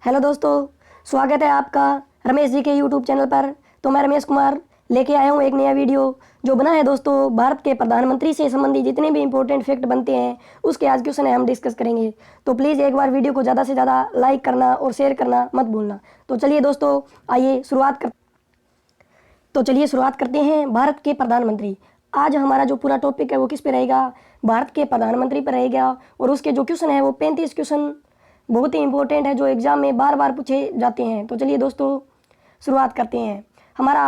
Hello दोस्तों, स्वागत है आपका रमेश जी के यूट्यूब चैनल पर। तो मैं रमेश कुमार लेके आया हूँ एक नया वीडियो जो बना है दोस्तों भारत के प्रधानमंत्री से संबंधित जितने भी इंपॉर्टेंट फैक्ट बनते हैं उसके आज क्वेश्चन है हम डिस्कस करेंगे। तो प्लीज़ एक बार वीडियो को ज़्यादा से ज़्यादा लाइक करना और शेयर करना मत भूलना। तो चलिए दोस्तों, आइए शुरुआत करते हैं। भारत के प्रधानमंत्री, आज हमारा जो पूरा टॉपिक है वो किस पे रहेगा? भारत के प्रधानमंत्री पर रहेगा। और उसके जो क्वेश्चन है वो 35 क्वेश्चन बहुत ही इंपॉर्टेंट है जो एग्जाम में बार बार पूछे जाते हैं। तो चलिए दोस्तों शुरुआत करते हैं। हमारा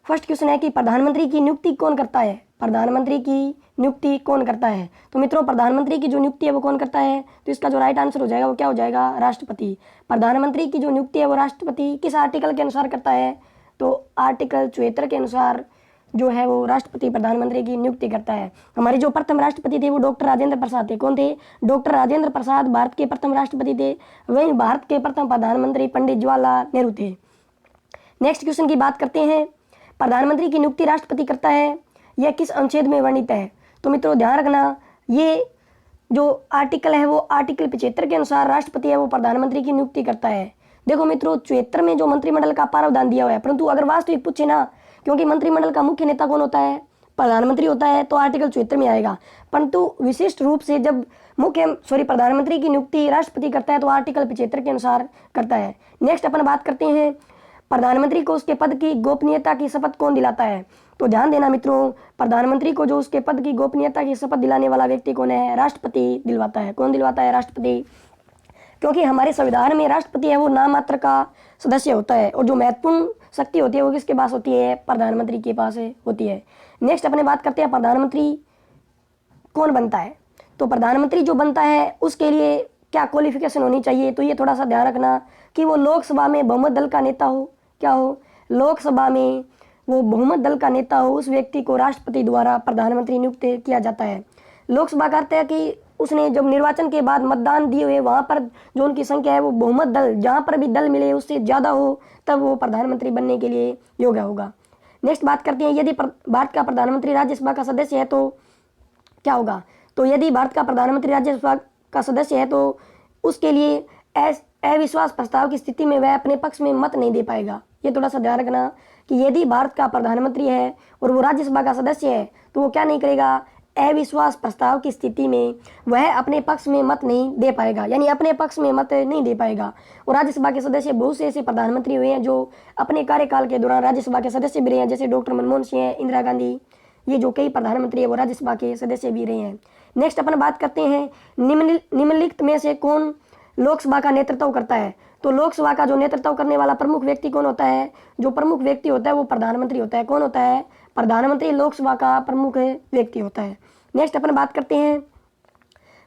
फर्स्ट क्वेश्चन है कि प्रधानमंत्री की नियुक्ति कौन करता है? प्रधानमंत्री की नियुक्ति कौन करता है? तो मित्रों, प्रधानमंत्री की जो नियुक्ति है वो कौन करता है? तो इसका जो राइट आंसर हो जाएगा वो क्या हो जाएगा? राष्ट्रपति। प्रधानमंत्री की जो नियुक्ति है वो राष्ट्रपति किस आर्टिकल के अनुसार करता है? तो आर्टिकल 74 के अनुसार जो है वो राष्ट्रपति प्रधानमंत्री की नियुक्ति करता है। हमारे जो प्रथम राष्ट्रपति थे वो डॉक्टर राजेंद्र प्रसाद थे। कौन थे? डॉक्टर राजेंद्र प्रसाद भारत के प्रथम राष्ट्रपति थे। वहीं भारत के प्रथम प्रधानमंत्री पंडित जवाहरलाल नेहरू थे। नेक्स्ट क्वेश्चन की बात करते हैं। प्रधानमंत्री की नियुक्ति राष्ट्रपति करता है, यह किस अनुच्छेद में वर्णित है? तो मित्रों ध्यान रखना, ये जो आर्टिकल है वो आर्टिकल 75 के अनुसार राष्ट्रपति है वो प्रधानमंत्री की नियुक्ति करता है। देखो मित्रों, 74 में जो मंत्रिमंडल का प्रावधान दिया हुआ है, परंतु अगर वास्तविक पूछे ना, क्योंकि मंत्रिमंडल का मुख्य नेता कौन होता है? प्रधानमंत्री होता है, तो आर्टिकल 74 में आएगा। परंतु विशिष्ट रूप से जब प्रधानमंत्री की नियुक्ति राष्ट्रपति करता है तो आर्टिकल 75 के अनुसार करता है। नेक्स्ट अपन बात करते हैं, प्रधानमंत्री को उसके पद की गोपनीयता की शपथ कौन दिलाता है? तो ध्यान देना मित्रों, प्रधानमंत्री को जो उसके पद की गोपनीयता की शपथ दिलाने वाला व्यक्ति कौन है? राष्ट्रपति दिलवाता है। कौन दिलवाता है? राष्ट्रपति। क्योंकि हमारे संविधान में राष्ट्रपति है वो नाम मात्र का सदस्य होता है और जो महत्वपूर्ण शक्ति होती है वो किसके पास होती है? प्रधानमंत्री के पास होती है। नेक्स्ट अपने बात करते हैं प्रधानमंत्री कौन बनता है। तो प्रधानमंत्री जो बनता है उसके लिए क्या क्वालिफिकेशन होनी चाहिए? तो ये थोड़ा सा ध्यान रखना कि वो लोकसभा में बहुमत दल का नेता हो। क्या हो? लोकसभा में वो बहुमत दल का नेता हो। उस व्यक्ति को राष्ट्रपति द्वारा प्रधानमंत्री नियुक्त किया जाता है। लोकसभा कहते हैं कि उसने जब निर्वाचन के बाद मतदान दिए हुए वहाँ पर जो उनकी संख्या है वो बहुमत दल, जहाँ पर भी दल मिले उससे ज़्यादा हो, तब वो प्रधानमंत्री बनने के लिए योग्य होगा। नेक्स्ट बात करते हैं, यदि भारत का प्रधानमंत्री राज्यसभा का सदस्य है तो क्या होगा? तो यदि भारत का प्रधानमंत्री राज्यसभा का सदस्य है तो उसके लिए अविश्वास प्रस्ताव की स्थिति में वह अपने पक्ष में मत नहीं दे पाएगा। ये थोड़ा सा ध्यान रखना कि यदि भारत का प्रधानमंत्री है और वो राज्यसभा का सदस्य है तो वो क्या नहीं करेगा? अविश्वास प्रस्ताव की स्थिति में वह अपने पक्ष में मत नहीं दे पाएगा, यानी अपने पक्ष में मत नहीं दे पाएगा। और राज्यसभा के सदस्य बहुत से ऐसे प्रधानमंत्री हुए हैं जो अपने कार्यकाल के दौरान राज्यसभा के सदस्य भी रहे हैं, जैसे डॉक्टर मनमोहन सिंह है, इंदिरा गांधी, ये जो कई प्रधानमंत्री है वो राज्यसभा के सदस्य भी रहे हैं। नेक्स्ट अपन बात करते हैं, निम्नलिखित में से कौन लोकसभा का नेतृत्व करता है? तो लोकसभा का जो नेतृत्व करने वाला प्रमुख व्यक्ति कौन होता है? जो प्रमुख व्यक्ति होता है वो प्रधानमंत्री होता है। कौन होता है? प्रधानमंत्री लोकसभा का प्रमुख व्यक्ति होता है। नेक्स्ट अपन बात करते हैं,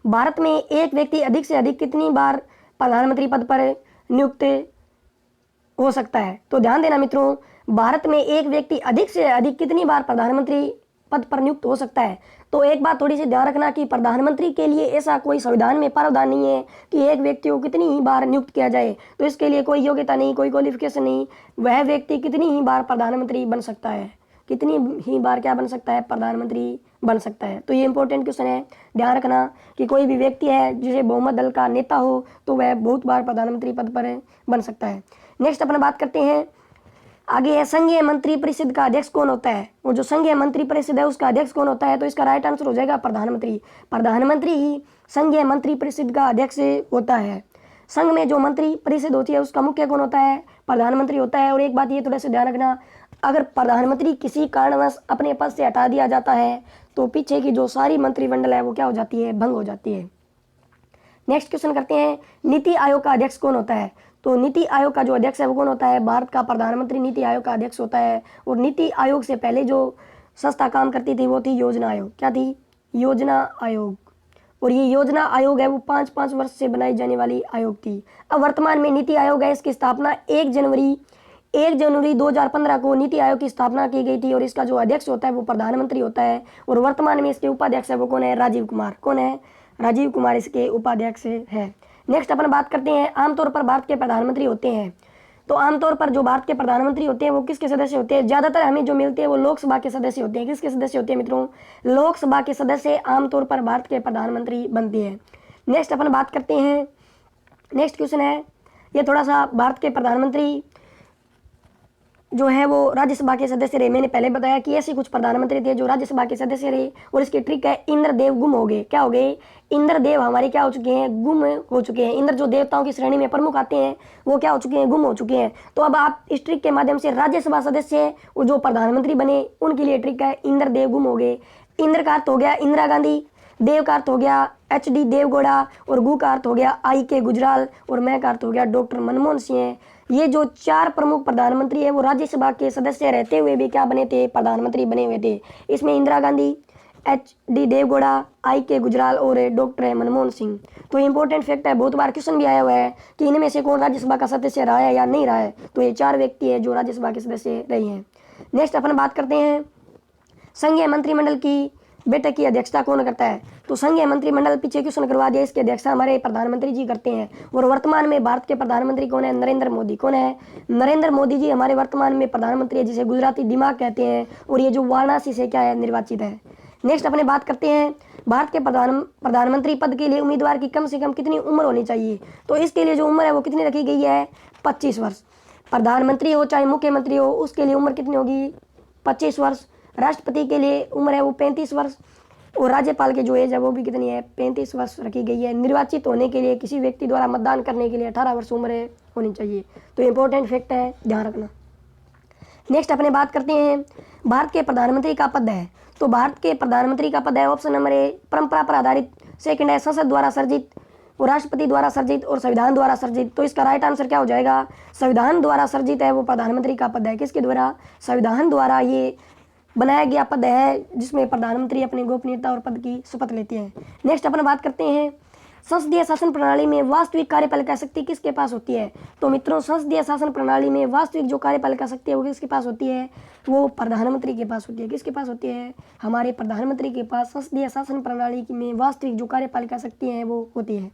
भारत में एक व्यक्ति अधिक से अधिक कितनी बार प्रधानमंत्री पद पर नियुक्त हो सकता है? तो ध्यान देना मित्रों, भारत में एक व्यक्ति अधिक से अधिक कितनी बार प्रधानमंत्री पद पर नियुक्त हो सकता है? तो एक बात थोड़ी सी ध्यान रखना कि प्रधानमंत्री के लिए ऐसा कोई संविधान में प्रावधान नहीं है कि एक व्यक्ति को कितनी ही बार नियुक्त किया जाए। तो इसके लिए कोई योग्यता नहीं, कोई क्वालिफिकेशन नहीं, वह व्यक्ति कितनी ही बार प्रधानमंत्री बन सकता है, कितनी ही बार क्या बन सकता है? प्रधानमंत्री बन सकता है। तो ये इंपॉर्टेंट क्वेश्चन है, ध्यान रखना कि कोई भी व्यक्ति है जिसे बहुमत दल का नेता हो तो वह बहुत बार प्रधानमंत्री पद पर बन सकता है। नेक्स्ट अपन बात करते हैं, आगे है संघीय मंत्री परिषद का अध्यक्ष कौन होता है? वो जो संघीय मंत्री परिषद है उसका अध्यक्ष कौन होता है? तो इसका राइट आंसर हो जाएगा प्रधानमंत्री। प्रधानमंत्री ही संघीय मंत्री परिषद का अध्यक्ष होता है। संघ में जो मंत्री परिषद होती है उसका मुख्य कौन होता है? प्रधानमंत्री होता है। और एक बात ये थोड़ा सा ध्यान रखना, अगर प्रधानमंत्री किसी कारणवश अपने पद से हटा दिया जाता है तो पीछे की जो सारी मंत्रिमंडल है वो क्या हो जाती है? भंग हो जाती है। नेक्स्ट क्वेश्चन करते हैं, नीति आयोग का अध्यक्ष कौन होता है? तो नीति आयोग का जो अध्यक्ष है वो कौन होता है? भारत का प्रधानमंत्री नीति आयोग का अध्यक्ष होता है। और नीति आयोग से पहले जो संस्था काम करती थी वो थी योजना आयोग। क्या थी? योजना आयोग। और ये योजना आयोग है वो 5-5 वर्ष से बनाई जाने वाली आयोग थी। अब वर्तमान में नीति आयोग है, इसकी स्थापना 1 जनवरी 2015 को नीति आयोग की स्थापना की गई थी। और इसका जो अध्यक्ष होता है वो प्रधानमंत्री होता है। और वर्तमान में इसके उपाध्यक्ष है वो कौन है? राजीव कुमार। कौन है? राजीव कुमार इसके उपाध्यक्ष है। नेक्स्ट अपन बात करते हैं, आमतौर पर भारत के प्रधानमंत्री होते हैं। तो आमतौर पर जो भारत के प्रधानमंत्री होते हैं वो किसके सदस्य होते हैं? ज़्यादातर हमें जो मिलते हैं वो लोकसभा के सदस्य होते हैं। किसके सदस्य होते हैं मित्रों? लोकसभा के सदस्य आमतौर पर भारत के प्रधानमंत्री बनते हैं। नेक्स्ट अपन बात करते हैं, नेक्स्ट क्वेश्चन है, ये थोड़ा सा भारत के प्रधानमंत्री जो है वो राज्यसभा के सदस्य रहे। मैंने पहले बताया कि ऐसे कुछ प्रधानमंत्री थे जो राज्यसभा के सदस्य रहे। और इसकी ट्रिक है, इंद्रदेव गुम हो गए। क्या हो गए? इंद्रदेव हमारे क्या हो चुके हैं? गुम हो चुके हैं। इंद्र जो देवताओं की श्रेणी में प्रमुख आते हैं वो क्या हो चुके हैं? गुम हो चुके हैं। तो अब आप इस ट्रिक के माध्यम से राज्यसभा सदस्य और जो प्रधानमंत्री बने उनके लिए ट्रिक है, इंद्रदेव गुम हो गए। इंद्र का अर्थ हो गया इंदिरा गांधी, देव का अर्थ हो गया HD देवगौड़ा, और गु का अर्थ हो गया IK गुजराल, और मैं का अर्थ हो गया डॉक्टर मनमोहन सिंह। ये जो 4 प्रमुख प्रधानमंत्री है वो राज्यसभा के सदस्य रहते हुए भी क्या बने थे? प्रधानमंत्री बने हुए थे। इसमें इंदिरा गांधी, HD देवगौड़ा, IK गुजराल और डॉक्टर मनमोहन सिंह। तो इंपॉर्टेंट फैक्ट है, बहुत बार क्वेश्चन भी आया हुआ है कि इनमें से कौन राज्यसभा का सदस्य रहा है या नहीं रहा है। तो ये 4 व्यक्ति है जो राज्यसभा के सदस्य रहे हैं। नेक्स्ट अपन बात करते हैं संघीय मंत्रिमंडल की बैठक की अध्यक्षता कौन करता है। तो संघीय मंत्रिमंडल पीछे क्वेश्चन करवा दिया, इसकी अध्यक्षता हमारे प्रधानमंत्री जी करते हैं। और वर्तमान में भारत के प्रधानमंत्री कौन है? नरेंद्र मोदी। कौन है? नरेंद्र मोदी जी हमारे वर्तमान में प्रधानमंत्री है, जिसे गुजराती दिमाग कहते हैं। और ये जो वाराणसी से क्या है? निर्वाचित है। नेक्स्ट अपने बात करते हैं भारत के प्रधानमंत्री पद के लिए उम्मीदवार की कम से कम कितनी उम्र होनी चाहिए। तो इसके लिए जो उम्र है वो कितनी रखी गई है? 25 वर्ष। प्रधानमंत्री हो चाहे मुख्यमंत्री हो, उसके लिए उम्र कितनी होगी? 25 वर्ष। राष्ट्रपति के लिए उम्र है वो 35 वर्ष। और राज्यपाल के जो एज है वो भी कितनी है? 35 वर्ष रखी गई है। निर्वाचित होने के लिए किसी व्यक्ति द्वारा मतदान करने के लिए 18 वर्ष उम्र होनी चाहिए। तो इंपॉर्टेंट फैक्ट है, ध्यान रखना। नेक्स्ट अपने बात करते हैं भारत के प्रधानमंत्री का पद है। तो भारत के प्रधानमंत्री का पद है, ऑप्शन नंबर ए परंपरा पर आधारित, सेकंड है संसद द्वारा सर्जित, और राष्ट्रपति द्वारा सर्जित, और संविधान द्वारा सर्जित। तो इसका राइट आंसर क्या हो जाएगा? संविधान द्वारा सर्जित है वो प्रधानमंत्री का पद है। किसके द्वारा? संविधान द्वारा ये बनाया गया पद है, जिसमें प्रधानमंत्री अपनी गोपनीयता और पद की शपथ लेते हैं। नेक्स्ट अपन बात करते हैं संसदीय शासन प्रणाली में वास्तविक कार्यपालिका शक्ति किसके पास होती है। तो मित्रों, संसदीय शासन प्रणाली में वास्तविक जो कार्यपालिका शक्ति है वो किसके पास होती है? वो प्रधानमंत्री के पास होती है। किसके पास होती है? हमारे प्रधानमंत्री के पास संसदीय शासन प्रणाली में वास्तविक जो कार्यपालिका शक्ति है वो होती है।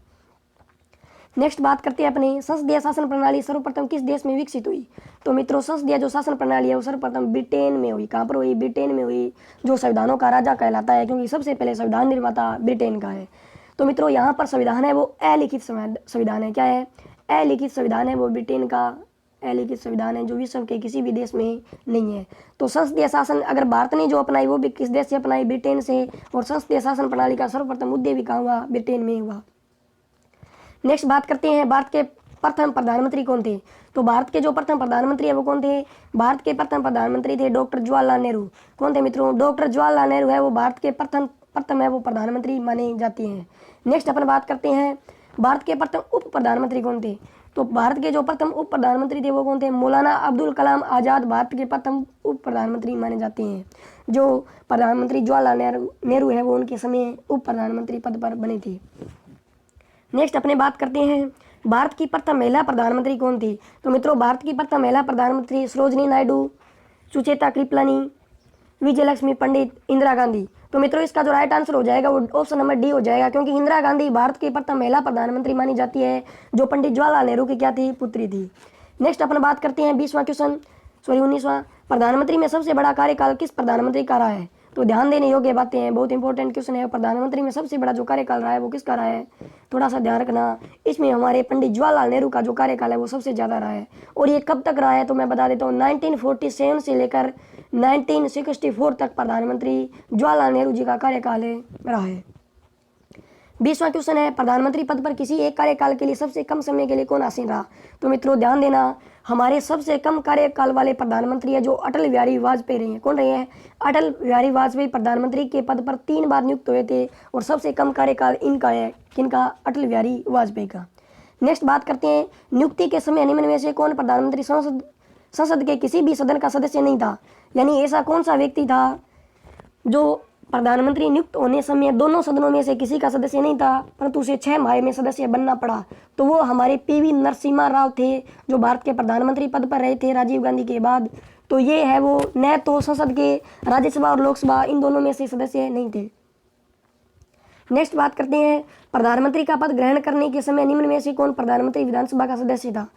नेक्स्ट बात करते हैं अपने संसदीय शासन प्रणाली सर्वप्रथम किस देश में विकसित हुई। तो मित्रों, संसदीय जो शासन प्रणाली है वो सर्वप्रथम ब्रिटेन में हुई। कहाँ पर हुई? ब्रिटेन में हुई, जो संविधानों का राजा कहलाता है, क्योंकि सबसे पहले संविधान निर्माता ब्रिटेन का है। तो मित्रों, यहाँ पर संविधान है वो अलिखित संविधान है। क्या है? अलिखित संविधान है वो ब्रिटेन का अलिखित संविधान है, जो विश्व के किसी भी देश में नहीं है। तो संसदीय शासन अगर भारत ने जो अपनाई वो भी किस देश से अपनाई? ब्रिटेन से। और संसदीय शासन प्रणाली का सर्वप्रथम उद्देश्य भी कहाँ हुआ? ब्रिटेन में हुआ। नेक्स्ट बात करते हैं भारत के प्रथम प्रधानमंत्री कौन थे। तो भारत के जो प्रथम प्रधानमंत्री है वो कौन थे? भारत के प्रथम प्रधानमंत्री थे डॉक्टर जवाहरलाल नेहरू। कौन थे मित्रों? डॉक्टर जवाहरलाल नेहरू है वो भारत के प्रथम है वो प्रधानमंत्री माने जाते हैं। नेक्स्ट अपन बात करते हैं भारत के प्रथम उप प्रधानमंत्री कौन थे। तो भारत के जो प्रथम उप प्रधानमंत्री थे वो कौन थे? मौलाना अब्दुल कलाम आज़ाद भारत के प्रथम उप प्रधानमंत्री माने जाते हैं। जो प्रधानमंत्री जवाहरलाल नेहरू है वो उनके समय उप प्रधानमंत्री पद पर बने थे। नेक्स्ट अपने बात करते हैं भारत की प्रथम महिला प्रधानमंत्री कौन थी। तो मित्रों, भारत की प्रथम महिला प्रधानमंत्री सरोजिनी नायडू, सुचेता कृपलानी, विजयलक्ष्मी पंडित, इंदिरा गांधी। तो मित्रों, इसका जो राइट आंसर हो जाएगा वो ऑप्शन नंबर डी हो जाएगा, क्योंकि इंदिरा गांधी भारत की प्रथम महिला प्रधानमंत्री मानी जाती है, जो पंडित जवाहरलाल नेहरू की क्या थी? पुत्री थी। नेक्स्ट अपन बात करते हैं 19वां प्रधानमंत्री में सबसे बड़ा कार्यकाल किस प्रधानमंत्री का रहा है। तो ध्यान देने योग्य बातें हैं, बहुत इंपॉर्टेंट क्वेश्चन है। प्रधानमंत्री में सबसे बड़ा जो कार्यकाल रहा है वो किसका रहा है? थोड़ा सा ध्यान रखना। इसमें हमारे पंडित जवाहरलाल नेहरू का जो कार्यकाल है वो सबसे ज़्यादा रहा है। और ये कब तक रहा है? तो मैं बता देता हूँ, 1947 से लेकर 1964 तक प्रधानमंत्री जवाहरलाल नेहरू जी का कार्यकाल रहा है। 20वां क्वेश्चन है प्रधानमंत्री पद पर किसी एक कार्यकाल के लिए सबसे कम समय के लिए कौन आसीन रहा। तो मित्रों, ध्यान देना, हमारे सबसे कम कार्यकाल वाले प्रधानमंत्री है जो अटल बिहारी वाजपेयी रहे हैं। कौन रहे हैं? अटल बिहारी वाजपेयी प्रधानमंत्री के पद पर 3 बार नियुक्त हुए थे, और सबसे कम कार्यकाल इनका है। किनका? अटल बिहारी वाजपेयी का। नेक्स्ट बात करते हैं नियुक्ति के समय निम्न में से कौन प्रधानमंत्री संसद के किसी भी सदन का सदस्य नहीं था। यानी ऐसा कौन सा व्यक्ति था जो प्रधानमंत्री नियुक्त होने समय दोनों सदनों में से किसी का सदस्य नहीं था, परंतु उसे 6 माह में सदस्य बनना पड़ा। तो वो हमारे PV नरसिम्हा राव थे, जो भारत के प्रधानमंत्री पद पर रहे थे राजीव गांधी के बाद। तो ये है वो न तो संसद के राज्यसभा और लोकसभा इन दोनों में से सदस्य नहीं थे। नेक्स्ट बात करते हैं प्रधानमंत्री का पद ग्रहण करने के समय निम्न में से कौन प्रधानमंत्री विधानसभा का सदस्य था।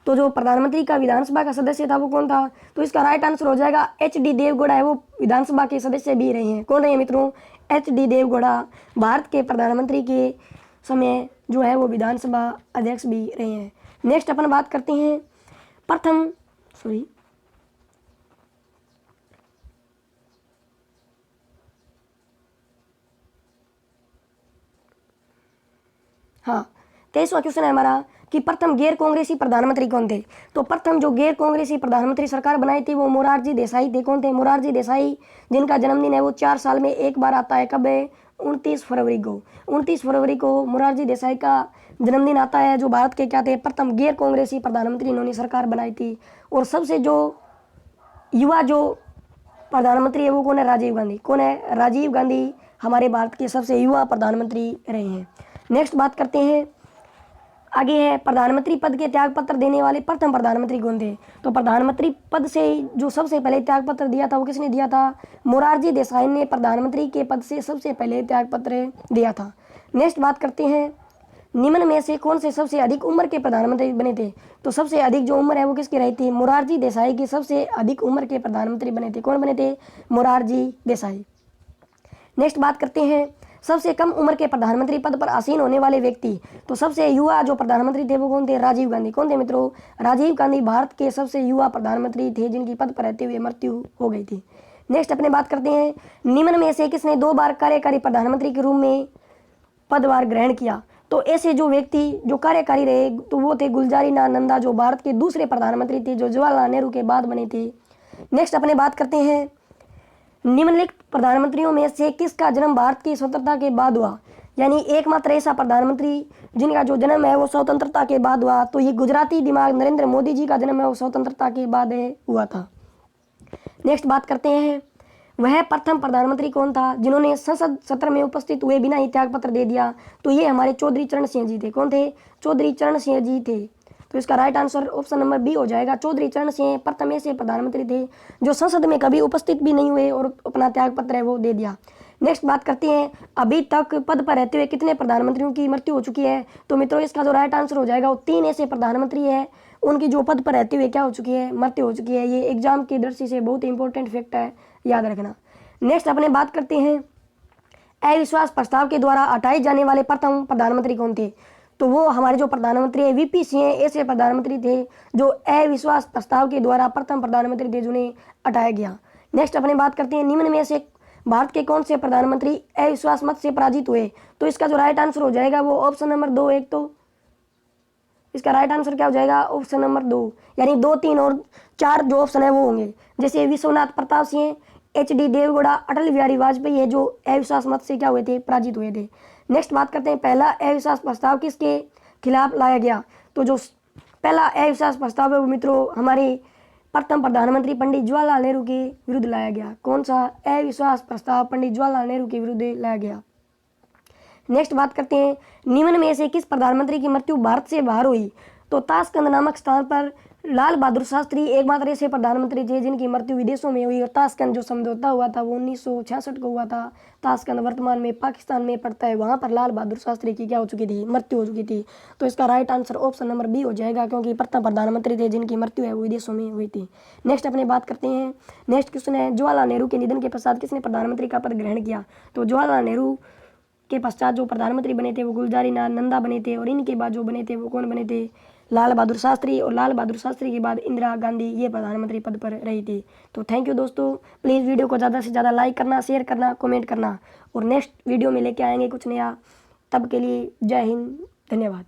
तो जो प्रधानमंत्री का विधानसभा का सदस्य था वो कौन था? तो इसका राइट आंसर हो जाएगा HD देवगौड़ा है वो विधानसभा के सदस्य भी रहे हैं। कौन रहे हैं मित्रों? HD देवगौड़ा भारत के प्रधानमंत्री के समय जो है वो विधानसभा अध्यक्ष भी रहे हैं। नेक्स्ट अपन बात करते हैं प्रथम सॉरी हाँ 23वां क्वेश्चन है हमारा कि प्रथम गैर कांग्रेसी प्रधानमंत्री कौन थे। तो प्रथम जो गैर कांग्रेसी प्रधानमंत्री सरकार बनाई थी वो मोरारजी देसाई थे। कौन थे? मोरारजी देसाई, जिनका जन्मदिन है वो 4 साल में एक बार आता है। कब है? 29 फरवरी को। 29 फरवरी को मोरारजी देसाई का जन्मदिन आता है, जो भारत के क्या थे? प्रथम गैर कांग्रेसी प्रधानमंत्री, इन्होंने सरकार बनाई थी। और सबसे जो युवा जो प्रधानमंत्री है वो कौन है? राजीव गांधी। कौन है? राजीव गांधी हमारे भारत के सबसे युवा प्रधानमंत्री रहे हैं। नेक्स्ट बात करते हैं, आगे है प्रधानमंत्री पद के त्याग पत्र देने वाले प्रथम प्रधानमंत्री कौन थे। तो प्रधानमंत्री पद से जो सबसे पहले त्याग पत्र दिया था वो किसने दिया था? मोरारजी देसाई ने प्रधानमंत्री के पद से सबसे पहले त्याग पत्र दिया था। नेक्स्ट बात करते हैं, निम्न में से कौन से सबसे अधिक उम्र के प्रधानमंत्री बने थे। तो सबसे अधिक जो उम्र है वो किसकी रही थी? मोरारजी देसाई की सबसे अधिक उम्र के प्रधानमंत्री बने थे। कौन बने थे? मोरारजी देसाई। नेक्स्ट बात करते हैं, सबसे कम उम्र के प्रधानमंत्री पद पर आसीन होने वाले व्यक्ति। तो सबसे युवा जो प्रधानमंत्री थे वो कौन थे? राजीव गांधी। कौन थे मित्रों? राजीव गांधी भारत के सबसे युवा प्रधानमंत्री थे, जिनकी पद पर रहते हुए मृत्यु हो गई थी। नेक्स्ट अपने बात करते हैं, निम्न में से किसने 2 बार कार्यकारी प्रधानमंत्री के रूप में पदभार ग्रहण किया। तो ऐसे जो व्यक्ति जो कार्यकारी रहे तो वो थे गुलजारीलाल नंदा, जो भारत के दूसरे प्रधानमंत्री थे, जो जवाहरलाल नेहरू के बाद बने थे। नेक्स्ट अपने बात करते हैं, निम्नलिखित प्रधानमंत्रियों में से किसका जन्म भारत की स्वतंत्रता के बाद हुआ। यानी एकमात्र ऐसा प्रधानमंत्री जिनका जो जन्म है वो स्वतंत्रता के बाद हुआ। तो ये गुजराती दिमाग नरेंद्र मोदी जी का जन्म है वो स्वतंत्रता के बाद हुआ था। नेक्स्ट बात करते हैं, वह प्रथम प्रधानमंत्री कौन था जिन्होंने संसद सत्र में उपस्थित हुए बिना ही त्याग पत्र दे दिया। तो ये हमारे चौधरी चरण सिंह जी थे। कौन थे? चौधरी चरण सिंह जी थे। तो इसका right answer option number B हो जाएगा। चौधरी चरण सिंह प्रथम ऐसे प्रधानमंत्री थे जो संसद में कभी उपस्थित भी नहीं हुए और अपना त्याग पत्र है वो दे दिया। नेक्स्ट बात करते हैं, अभी तक पद पर रहते हुए कितने प्रधानमंत्रियों की मृत्यु हो चुकी है। तो मित्रों इसका जो राइट आंसर हो जाएगा वो 3 ऐसे प्रधानमंत्री है उनकी जो पद पर रहते हुए क्या हो चुकी है? मृत्यु हो चुकी है। ये एग्जाम की दृष्टि से बहुत इंपॉर्टेंट फैक्ट है, याद रखना। नेक्स्ट अपने बात करते हैं, अविश्वास प्रस्ताव के द्वारा हटाए जाने वाले प्रथम प्रधानमंत्री कौन थे। तो वो हमारे जो प्रधानमंत्री है वीपी सिंह ऐसे प्रधानमंत्री थे जो अविश्वास प्रस्ताव के द्वारा प्रथम प्रधानमंत्री थे जिन्हें हटाया गया। नेक्स्ट अपने बात करते हैं, निम्न में से भारत के कौन से प्रधानमंत्री अविश्वास मत से पराजित हुए। तो इसका जो राइट आंसर हो जाएगा वो ऑप्शन नंबर 2। एक तो इसका राइट आंसर क्या हो जाएगा? Option number 2। यानी 2, 3 और 4 जो ऑप्शन है वो होंगे। जैसे विश्वनाथ प्रताप सिंह, HD देवगौड़ा, अटल बिहारी वाजपेयी है जो अविश्वास मत से क्या हुए थे? पराजित हुए थे। नेक्स्ट बात करते हैं, पहला अविश्वास प्रस्ताव किसके खिलाफ लाया गया। तो जो पहला अविश्वास प्रस्ताव है वो मित्रों हमारे प्रथम प्रधानमंत्री पंडित जवाहरलाल नेहरू के विरुद्ध लाया गया। कौन सा अविश्वास प्रस्ताव? पंडित जवाहरलाल नेहरू के विरुद्ध लाया गया। नेक्स्ट बात करते हैं, निम्न में से किस प्रधानमंत्री की मृत्यु भारत से बाहर हुई। तो ताशकंद नामक स्थान पर लाल बहादुर शास्त्री एकमात्र ऐसे प्रधानमंत्री थे जिनकी मृत्यु विदेशों में हुई। और ताशकंद जो समझौता हुआ था वो 1966 को हुआ था। ताशकंद वर्तमान में पाकिस्तान में पड़ता है, वहाँ पर लाल बहादुर शास्त्री की क्या हो चुकी थी? मृत्यु हो चुकी थी। तो इसका right answer option number B हो जाएगा, क्योंकि प्रथम प्रधानमंत्री थे जिनकी मृत्यु है वो विदेशों में हुई थी। नेक्स्ट अपने बात करते हैं, नेक्स्ट क्वेश्चन है, जवाहरलाल नेहरू के निधन के पश्चात किसने प्रधानमंत्री का पद ग्रहण किया। तो जवाहरलाल नेहरू के पश्चात जो प्रधानमंत्री बने थे वो गुलजारीलाल नंदा बने थे। और इनके बाद जो बने थे वो कौन बने थे? लाल बहादुर शास्त्री। और लाल बहादुर शास्त्री के बाद इंदिरा गांधी ये प्रधानमंत्री पद पर रही थी। तो थैंक यू दोस्तों, प्लीज़ वीडियो को ज़्यादा से ज़्यादा लाइक करना, शेयर करना, कमेंट करना। और नेक्स्ट वीडियो में लेके आएंगे कुछ नया। तब के लिए जय हिंद, धन्यवाद।